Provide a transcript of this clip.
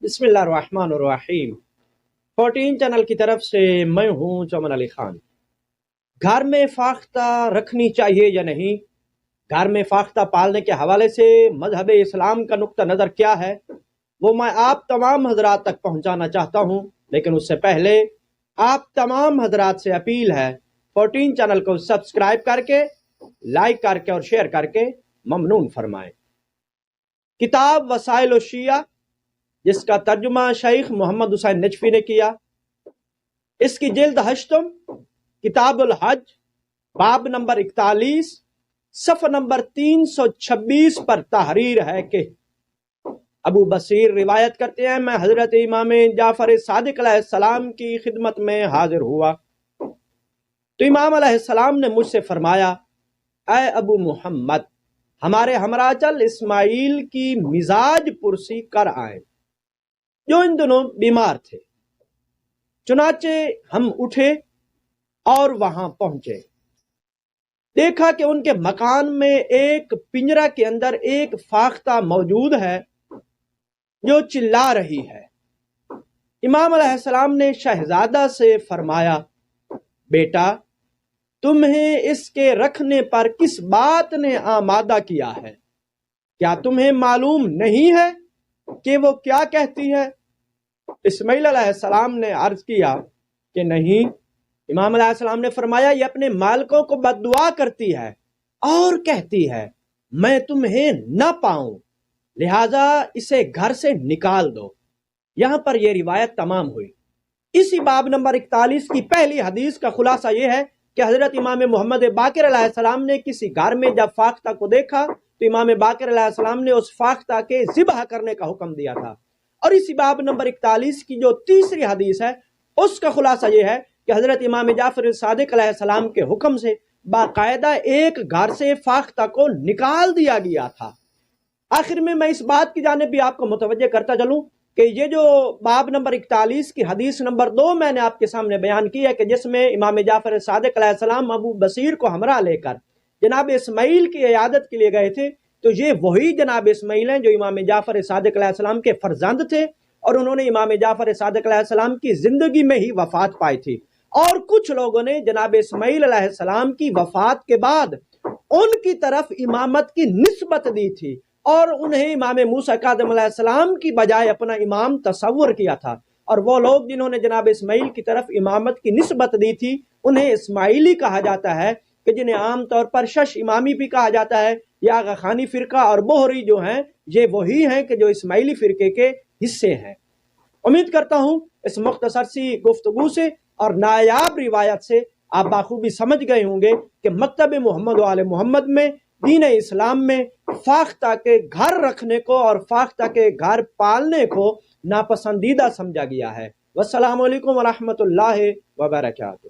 بسم اللہ الرحمن الرحیم 14 چینل کی طرف سے میں ہوں چمن علی خان۔ گھر میں فاختہ رکھنی چاہیے یا نہیں، گھر میں فاختہ پالنے کے حوالے سے مذہب اسلام کا نقطہ نظر کیا ہے، وہ میں آپ تمام حضرات تک پہنچانا چاہتا ہوں۔ لیکن اس سے پہلے آپ تمام حضرات سے اپیل ہے 14 چینل کو سبسکرائب کر کے، لائک کر کے اور شیئر کر کے ممنون فرمائیں۔ کتاب وسائل الشیعہ، جس کا ترجمہ شیخ محمد حسین نجفی نے کیا، اس کی جلد 8 کتاب الحج، باب نمبر 41، صفحہ نمبر 326 پر تحریر ہے کہ ابو بصیر روایت کرتے ہیں، میں حضرت امام جعفر صادق علیہ السلام کی خدمت میں حاضر ہوا تو امام علیہ السلام نے مجھ سے فرمایا، اے ابو محمد، ہمارے ہمراہ چل، اسماعیل کی مزاج پرسی کر آئیں، جو ان دنوں بیمار تھے۔ چنانچہ ہم اٹھے اور وہاں پہنچے، دیکھا کہ ان کے مکان میں ایک پنجرہ کے اندر ایک فاختہ موجود ہے جو چلا رہی ہے۔ امام علیہ السلام نے شہزادہ سے فرمایا، بیٹا، تمہیں اس کے رکھنے پر کس بات نے آمادہ کیا ہے؟ کیا تمہیں معلوم نہیں ہے کہ وہ کیا کہتی ہے؟ اسماعیل علیہ السلام نے عرض کیا کہ نہیں۔ امام علیہ السلام نے فرمایا، یہ اپنے مالکوں کو بد دعا کرتی ہے اور کہتی ہے میں تمہیں نہ پاؤں، لہذا اسے گھر سے نکال دو۔ یہاں پر یہ روایت تمام ہوئی۔ اسی باب نمبر 41 کی پہلی حدیث کا خلاصہ یہ ہے کہ حضرت امام محمد باقر علیہ السلام نے کسی گھر میں جب فاختہ کو دیکھا تو امام باقر علیہ السلام نے اس فاختہ کے ذبح کرنے کا حکم دیا تھا۔ اور اسی باب نمبر 41 کی جو تیسری حدیث ہے، اس کا خلاصہ یہ ہے کہ حضرت امام جعفر صادق علیہ السلام کے حکم سے باقاعدہ ایک گھر سے فاختہ کو نکال دیا گیا تھا۔ آخر میں اس بات کی جانب بھی آپ کو متوجہ کرتا چلوں کہ یہ جو باب نمبر 41 کی حدیث نمبر 2 میں نے آپ کے سامنے بیان کی ہے کہ جس میں امام جعفر صادق علیہ السلام ابو بصیر کو ہمراہ لے کر جناب اسماعیل کی عیادت کے لیے گئے تھے، تو یہ وہی جناب اسماعیل ہیں جو امام جعفر صادق علیہ السلام کے فرزند تھے، اور انہوں نے امام جعفر صادق علیہ السلام کی زندگی میں ہی وفات پائی تھی۔ اور کچھ لوگوں نے جناب اسماعیل علیہ السلام کی وفات کے بعد ان کی طرف امامت کی نسبت دی تھی اور انہیں امام موسیٰ کاظم علیہ السلام کی بجائے اپنا امام تصور کیا تھا، اور وہ لوگ جنہوں نے جناب اسماعیل کی طرف امامت کی نسبت دی تھی انہیں اسماعیلی کہا جاتا ہے، کہ جنہیں عام طور پر شش امامی بھی کہا جاتا ہے، یا غخانی فرقہ اور بہری جو ہیں یہ وہی ہیں کہ جو اسماعیلی فرقے کے حصے ہیں۔ امید کرتا ہوں اس مختصر سی گفتگو سے اور نایاب روایت سے آپ بخوبی سمجھ گئے ہوں گے کہ مکتب محمد و آل محمد میں، دین اسلام میں فاختہ کے گھر رکھنے کو اور فاختہ کے گھر پالنے کو ناپسندیدہ سمجھا گیا ہے۔ والسلام علیکم ورحمۃ اللہ وبرکاتہ۔